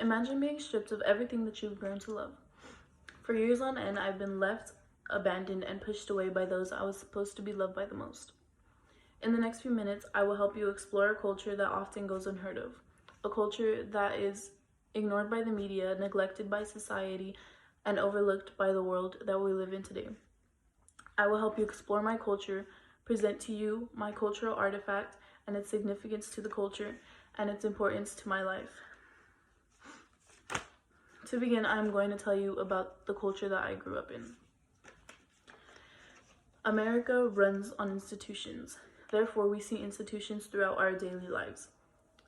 Imagine being stripped of everything that you've grown to love. For years on end, I've been left, abandoned, and pushed away by those I was supposed to be loved by the most. In the next few minutes, I will help you explore a culture that often goes unheard of, a culture that is ignored by the media, neglected by society, and overlooked by the world that we live in today. I will help you explore my culture, present to you my cultural artifact and its significance to the culture and its importance to my life. To begin, I'm going to tell you about the culture that I grew up in. America runs on institutions. Therefore, we see institutions throughout our daily lives.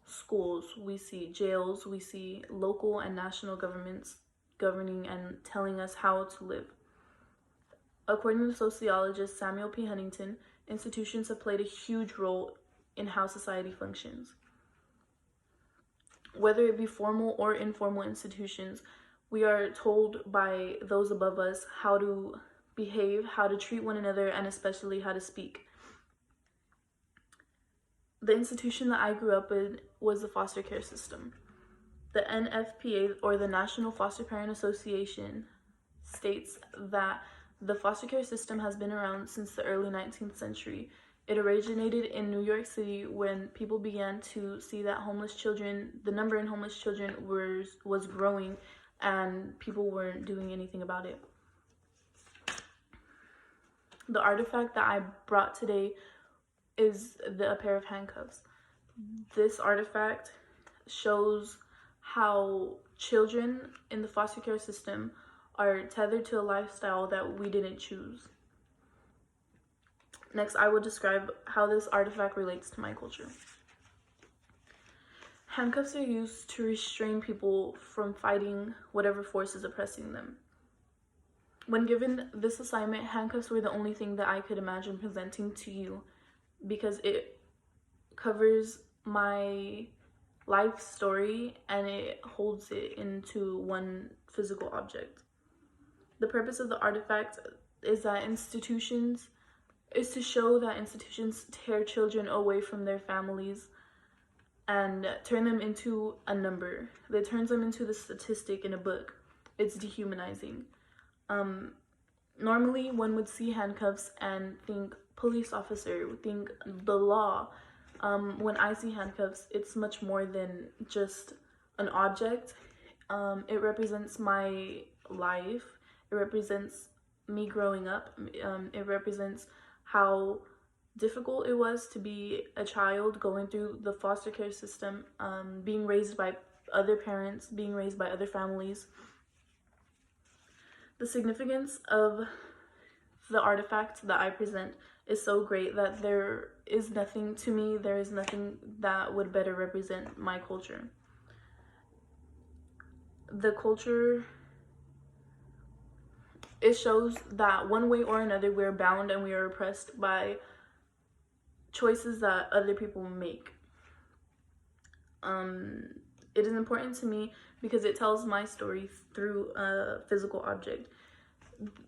Schools, we see jails, we see local and national governments governing and telling us how to live. According to sociologist Samuel P. Huntington, institutions have played a huge role in how society functions. Whether it be formal or informal institutions, we are told by those above us how to behave, how to treat one another, and especially how to speak. The institution that I grew up in was the foster care system. The NFPA, or the National Foster Parent Association, states that the foster care system has been around since the early 19th century. It originated in New York City when people began to see that the number in homeless children was growing and people weren't doing anything about it. The artifact that I brought today is a pair of handcuffs. This artifact shows how children in the foster care system are tethered to a lifestyle that we didn't choose. Next, I will describe how this artifact relates to my culture. Handcuffs are used to restrain people from fighting whatever force is oppressing them. When given this assignment, handcuffs were the only thing that I could imagine presenting to you because it covers my life story and it holds it into one physical object. The purpose of the artifact is to show that institutions tear children away from their families and turn them into a number. It turns them into the statistic in a book. It's dehumanizing. Normally, one would see handcuffs and think police officer, would think the law. When I see handcuffs, it's much more than just an object. It represents my life. It represents me growing up. It represents how difficult it was to be a child going through the foster care system, being raised by other parents, being raised by other families. The significance of the artifact that I present is so great that there is nothing that would better represent my culture. The culture, it shows that one way or another we're bound and we are oppressed by choices that other people make. It is important to me because it tells my story through a physical object.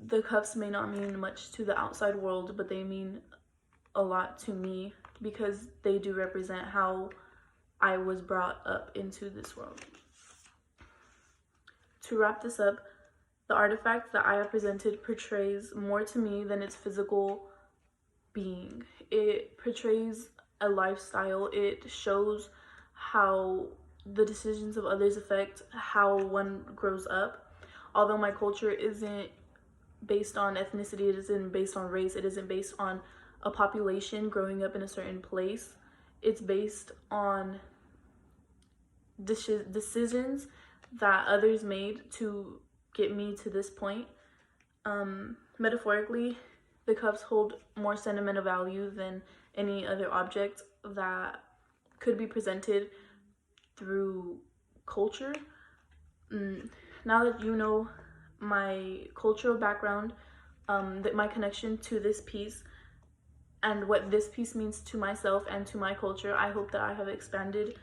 The cuffs may not mean much to the outside world, but they mean a lot to me because they do represent how I was brought up into this world. To wrap this up, the artifact that I have presented portrays more to me than its physical being. It portrays a lifestyle. It shows how the decisions of others affect how one grows up. Although my culture isn't based on ethnicity, it isn't based on race, it isn't based on a population growing up in a certain place. It's based on decisions that others made to get me to this point. Metaphorically, the cuffs hold more sentimental value than any other object that could be presented through culture. Now that you know my cultural background, that my connection to this piece and what this piece means to myself and to my culture, I hope that I have expanded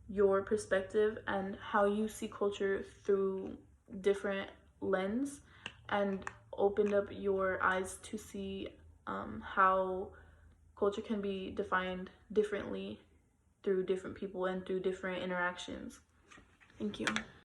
your perspective and how you see culture through different lens and opened up your eyes to see how culture can be defined differently through different people and through different interactions. Thank you.